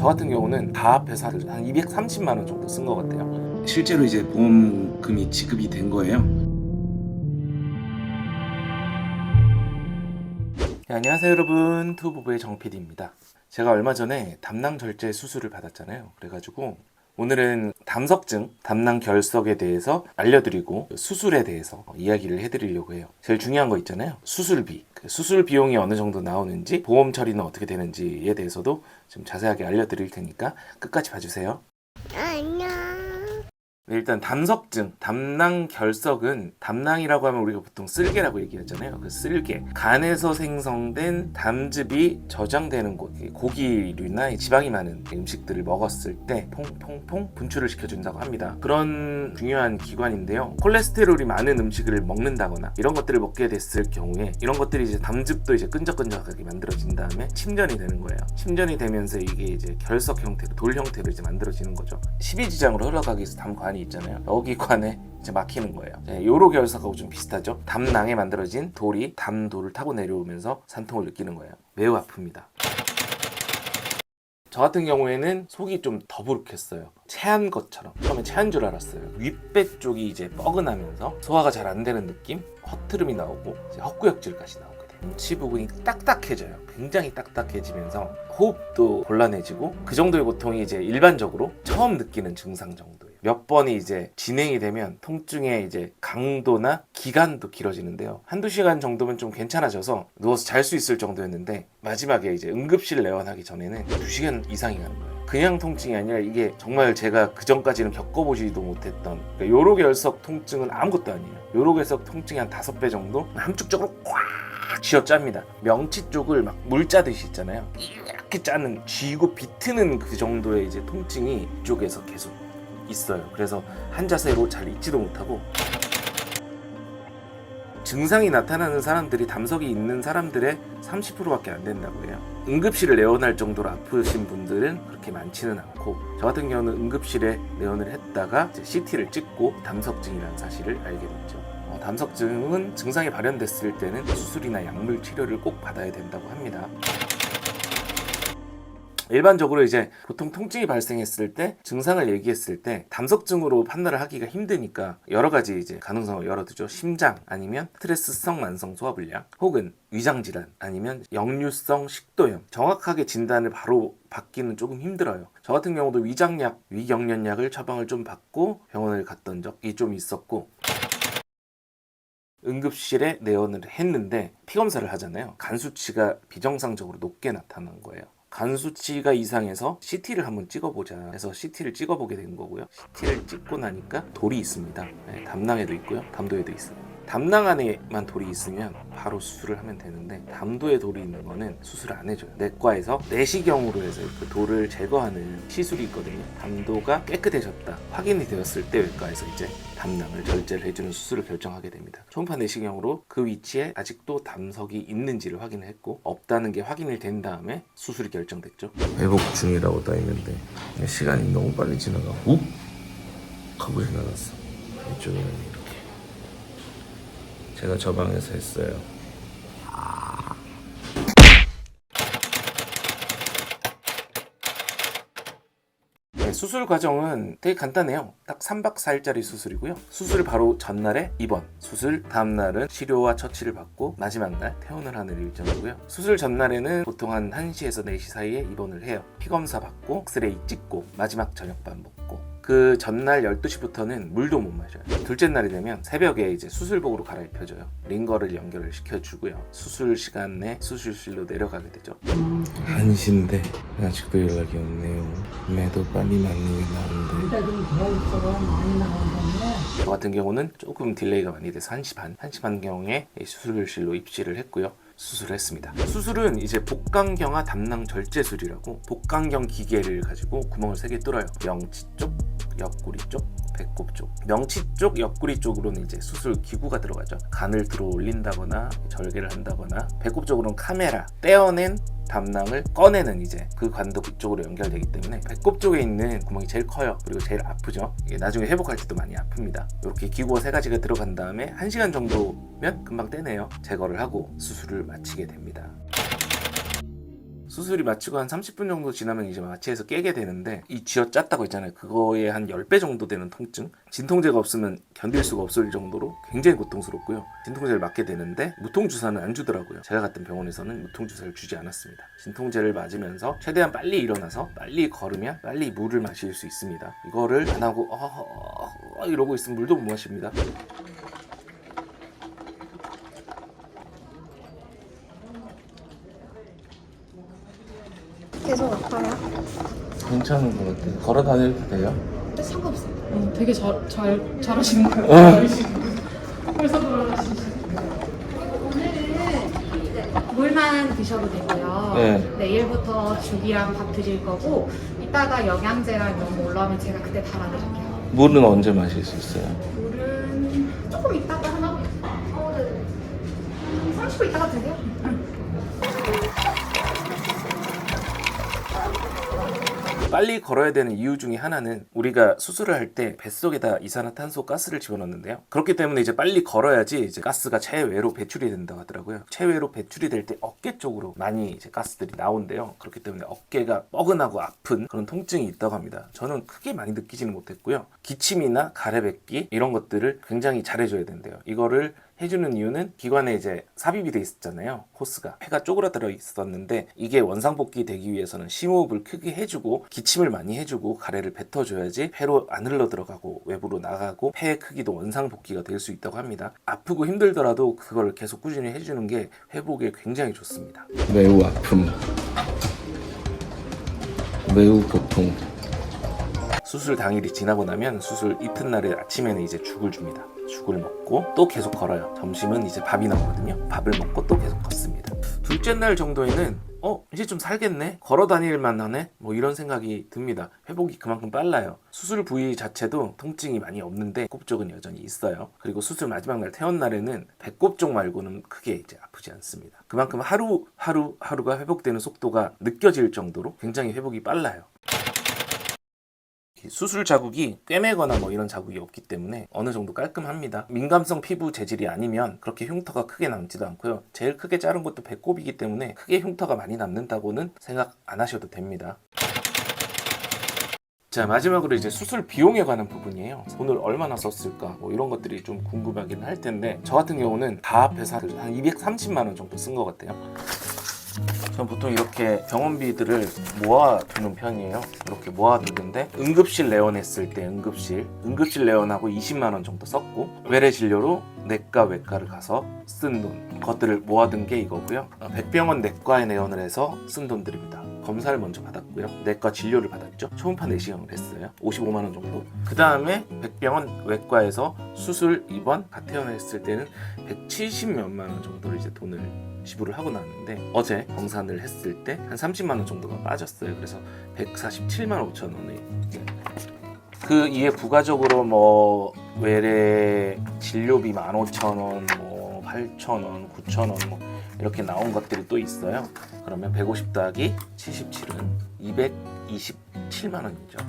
저 같은 경우는 다 합해서 한 230만 원 정도 쓴 것 같아요. 실제로 이제 보험금이 지급이 된 거예요? 네, 안녕하세요 여러분, 투부부의 정PD입니다. 제가 얼마 전에 담낭 절제 수술을 받았잖아요. 그래가지고 오늘은 담석증, 담낭 결석에 대해서 알려드리고 수술에 대해서 이야기를 해드리려고 해요. 제일 중요한 거 있잖아요. 수술비. 그 수술 비용이 어느 정도 나오는지, 보험 처리는 어떻게 되는지에 대해서도 좀 자세하게 알려드릴 테니까 끝까지 봐주세요. 안녕. 네, 일단 담석증, 담낭 결석은 담낭이라고 하면 우리가 보통 쓸개라고 얘기하잖아요. 그 쓸개, 간에서 생성된 담즙이 저장되는 곳, 고기류나 지방이 많은 음식들을 먹었을 때 퐁퐁퐁 분출을 시켜준다고 합니다. 그런 중요한 기관인데요. 콜레스테롤이 많은 음식을 먹는다거나 이런 것들을 먹게 됐을 경우에 이런 것들이 이제 담즙도 이제 끈적끈적하게 만들어진 다음에 침전이 되는 거예요. 침전이 되면서 이게 이제 결석 형태로, 돌 형태로 이제 만들어지는 거죠. 십이지장으로 흘러가기 위해서 담관이 있잖아요. 여기 관에 이제 막히는 거예요. 요로 결석하고 좀 비슷하죠. 담낭에 만들어진 돌이 담돌을 타고 내려오면서 산통을 느끼는 거예요. 매우 아픕니다. 저 같은 경우에는 속이 좀 더부룩했어요. 체한 것처럼. 처음에 체한 줄 알았어요. 윗배 쪽이 이제 뻐근하면서 소화가 잘 안 되는 느낌, 헛트름이 나오고 이제 헛구역질까지 나오거든요. 치 부분이 딱딱해져요. 굉장히 딱딱해지면서 호흡도 곤란해지고, 그 정도의 고통이 이제 일반적으로 처음 느끼는 증상 정도예요. 몇 번이 이제 진행이 되면 통증의 이제 강도나 기간도 길어지는데요. 한두 시간 정도면 좀 괜찮아져서 누워서 잘 수 있을 정도였는데, 마지막에 이제 응급실 내원하기 전에는 2시간 이상이 가는 거예요. 그냥 통증이 아니라 이게 정말 제가 그 전까지는 겪어보지도 못했던, 그러니까 요로결석 통증은 아무것도 아니에요. 요로결석 통증이 한 5배 정도 함축 적으로 꽉 쥐어짭니다. 명치 쪽을 막 물 짜듯이 있잖아요. 이렇게 짜는, 쥐고 비트는 그 정도의 이제 통증이 이쪽에서 계속 있어요. 그래서 한 자세로 잘 있지도 못하고, 증상이 나타나는 사람들이 담석이 있는 사람들의 30%밖에 안 된다고 해요. 응급실을 내원할 정도로 아프신 분들은 그렇게 많지는 않고, 저 같은 경우는 응급실에 내원을 했다가 이제 CT를 찍고 담석증이라는 사실을 알게 됐죠. 담석증은 증상이 발현됐을 때는 수술이나 약물 치료를 꼭 받아야 된다고 합니다. 일반적으로 이제 보통 통증이 발생했을 때, 증상을 얘기했을 때 담석증으로 판단을 하기가 힘드니까 여러 가지 이제 가능성을 열어두죠. 심장, 아니면 스트레스성 만성 소화불량, 혹은 위장질환, 아니면 역류성 식도염. 정확하게 진단을 바로 받기는 조금 힘들어요. 저 같은 경우도 위장약, 위경련약을 처방을 좀 받고 병원을 갔던 적이 좀 있었고, 응급실에 내원을 했는데 피검사를 하잖아요. 간 수치가 비정상적으로 높게 나타난 거예요. 간 수치가 이상해서 CT를 한번 찍어보자 해서 CT를 찍어보게 된 거고요. CT를 찍고 나니까 돌이 있습니다. 담낭에도 있고요, 담도에도 있어요. 담낭 안에만 돌이 있으면 바로 수술을 하면 되는데, 담도에 돌이 있는 거는 수술을 안 해줘요. 내과에서 내시경으로 해서 그 돌을 제거하는 시술이 있거든요. 담도가 깨끗해졌다 확인이 되었을 때 외과에서 이제 담낭을 절제를 해주는 수술을 결정하게 됩니다. 초음파 내시경으로 그 위치에 아직도 담석이 있는지를 확인을 했고, 없다는 게 확인이 된 다음에 수술이 결정됐죠. 회복 중이라고 떠 있는데 시간이 너무 빨리 지나가 욱 하고 지나갔어. 이쪽에는 이렇게 제가 저 방에서 했어요. 수술 과정은 되게 간단해요. 딱 3박 4일짜리 수술이고요. 수술 바로 전날에 입원, 수술 다음날은 치료와 처치를 받고, 마지막 날 퇴원을 하는 일정이고요. 수술 전날에는 보통 한 1시에서 4시 사이에 입원을 해요. 피검사 받고 엑스레이 찍고 마지막 저녁밥 먹고, 그 전날 12시부터는 물도 못 마셔요. 둘째 날이 되면 새벽에 이제 수술복으로 갈아입혀줘요. 링거를 연결을 시켜주고요. 수술 시간에 수술실로 내려가게 되죠. 1시인데 아직도 연락이 없네요. 매도 빨리 맞는 게 나은데. 저 같은 경우는 조금 딜레이가 많이 돼서 1시 반, 1시 반경에 수술실로 입실을 했고요. 수술을 했습니다. 수술은 이제 복강경화 담낭 절제술이라고, 복강경 기계를 가지고 구멍을 3개 뚫어요. 명치 쪽, 옆구리 쪽, 배꼽 쪽. 명치 쪽, 옆구리 쪽으로는 이제 수술 기구가 들어가죠. 간을 들어 올린다거나 절개를 한다거나, 배꼽 쪽으로는 카메라, 떼어낸 담낭을 꺼내는 이제 그 관도 그쪽으로 연결되기 때문에 배꼽 쪽에 있는 구멍이 제일 커요. 그리고 제일 아프죠. 이게 나중에 회복할 때도 많이 아픕니다. 이렇게 기구가 3가지가 들어간 다음에 1시간 정도면 금방 떼내요. 제거를 하고 수술을 마치게 됩니다. 수술이 마치고 한 30분 정도 지나면 이제 마취해서 깨게 되는데, 이 쥐어짰다고 했잖아요. 그거에 한 10배 정도 되는 통증. 진통제가 없으면 견딜 수가 없을 정도로 굉장히 고통스럽고요. 진통제를 맞게 되는데 무통주사는 안 주더라고요. 제가 갔던 병원에서는 무통주사를 주지 않았습니다. 진통제를 맞으면서 최대한 빨리 일어나서 빨리 걸으면 빨리 물을 마실 수 있습니다. 이거를 안 하고 이러고 있으면 물도 못 마십니다. 계속 아파요? 괜찮은 것 같아요. 걸어 다녀도 돼요? 근데 상관없어요. 되게 잘하시는 거예요. 벌써 돌아가시죠. 오늘은 물만 드셔도 되고요. 네. 내일부터 죽이랑 밥 드실 거고, 이따가 영양제랑 이런 거 올라오면 제가 그때 달아드릴게요. 물은 언제 마실 수 있어요? 물은 조금 이따가 하나? 30분 이따가 드세요. 빨리 걸어야 되는 이유 중에 하나는 우리가 수술을 할 때 뱃속에다 이산화탄소 가스를 집어넣는데요. 그렇기 때문에 이제 빨리 걸어야지 이제 가스가 체외로 배출이 된다고 하더라고요. 체외로 배출이 될 때 어깨 쪽으로 많이 이제 가스들이 나온대요. 그렇기 때문에 어깨가 뻐근하고 아픈 그런 통증이 있다고 합니다. 저는 크게 많이 느끼지는 못했고요. 기침이나 가래뱉기 이런 것들을 굉장히 잘해줘야 된대요. 이거를 해주는 이유는 기관에 이제 삽입이 돼 있었잖아요. 호스가 폐가 쪼그라들어 있었는데, 이게 원상복귀 되기 위해서는 심호흡을 크게 해주고 기침을 많이 해주고 가래를 뱉어줘야지 폐로 안 흘러 들어가고 외부로 나가고 폐의 크기도 원상복귀가 될 수 있다고 합니다. 아프고 힘들더라도 그걸 계속 꾸준히 해주는 게 회복에 굉장히 좋습니다. 매우 아픔, 매우 고통. 수술 당일이 지나고 나면 수술 이튿날에 아침에는 이제 죽을 줍니다. 죽을 먹고 또 계속 걸어요. 점심은 이제 밥이 나오거든요. 밥을 먹고 또 계속 걷습니다. 둘째 날 정도에는 이제 좀 살겠네? 걸어 다닐만 하네? 뭐 이런 생각이 듭니다. 회복이 그만큼 빨라요. 수술 부위 자체도 통증이 많이 없는데 배꼽 쪽은 여전히 있어요. 그리고 수술 마지막 날 퇴원 날에는 배꼽 쪽 말고는 크게 이제 아프지 않습니다. 그만큼 하루가 회복되는 속도가 느껴질 정도로 굉장히 회복이 빨라요. 수술 자국이 꿰매거나 뭐 이런 자국이 없기 때문에 어느 정도 깔끔합니다. 민감성 피부 재질이 아니면 그렇게 흉터가 크게 남지도 않고요. 제일 크게 자른 것도 배꼽이기 때문에 크게 흉터가 많이 남는다고는 생각 안 하셔도 됩니다. 자, 마지막으로 이제 수술 비용에 관한 부분이에요. 돈을 얼마나 썼을까 뭐 이런 것들이 좀 궁금하긴 할 텐데, 저 같은 경우는 다 합해서 한 230만 원 정도 쓴 것 같아요. 전 보통 이렇게 병원비들을 모아두는 편이에요. 이렇게 모아두는데, 응급실 내원했을 때 응급실 내원하고 20만 원 정도 썼고, 외래 진료로 내과 외과를 가서 쓴 돈, 것들을 모아둔 게 이거고요. 백병원 내과에 내원을 해서 쓴 돈들입니다. 검사를 먼저 받았고요. 내과 진료를 받았죠. 초음파 내시경을 했어요. 55만 원 정도. 그 다음에 백병원 외과에서 수술 입원 가태원을 했을 때는 170몇만 원 정도를 이제 돈을 지불을 하고 나왔는데, 어제 검사를 했을 때 한 30만 원 정도가 빠졌어요. 그래서 147만 5천 원에 그 이에 부가적으로 뭐 외래 진료비 15,000원, 뭐 8,000원, 9,000원 뭐 이렇게 나온 것들이 또 있어요. 그러면 150 더하기 77은 227만 원이죠.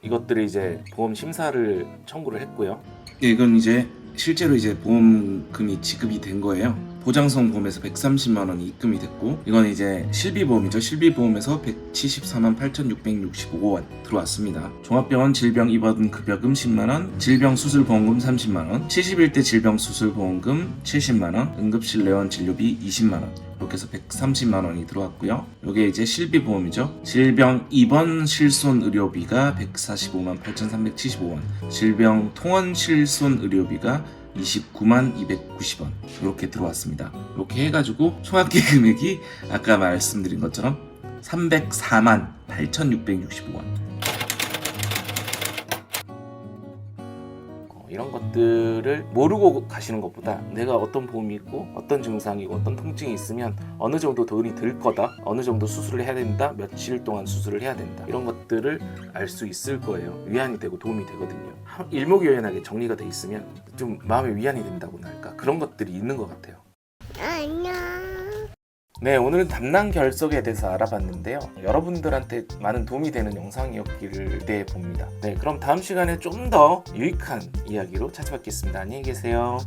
이것들이 이제 보험 심사를 청구를 했고요. 이건 이제 실제로 이제 보험금이 지급이 된 거예요. 보장성 보험에서 130만 원이 입금이 됐고, 이건 이제 실비보험이죠. 실비보험에서 174만 8,665원 들어왔습니다. 종합병원 질병 입원 급여금 10만 원, 질병 수술보험금 30만 원, 71대 질병 수술보험금 70만 원, 응급실 내원 진료비 20만 원. 이렇게 해서 130만 원이 들어왔고요. 이게 이제 실비보험이죠. 질병 입원 실손 의료비가 145만 8,375원, 질병 통원 실손 의료비가 29만 290원 이렇게 들어왔습니다. 이렇게 해가지고 총합계 금액이 아까 말씀드린 것처럼 304만 8,665원. 이런 것들을 모르고 가시는 것보다 내가 어떤 보험이 있고 어떤 증상이고 어떤 통증이 있으면 어느 정도 돈이 들 거다, 어느 정도 수술을 해야 된다, 며칠 동안 수술을 해야 된다, 이런 것들을 알 수 있을 거예요. 위안이 되고 도움이 되거든요. 일목요연하게 정리가 돼 있으면 좀 마음에 위안이 된다고나 할까, 그런 것들이 있는 것 같아요. 안녕. 네, 오늘은 담낭 결석에 대해서 알아봤는데요. 여러분들한테 많은 도움이 되는 영상이었기를 기대해 봅니다. 네, 그럼 다음 시간에 좀 더 유익한 이야기로 찾아뵙겠습니다. 안녕히 계세요.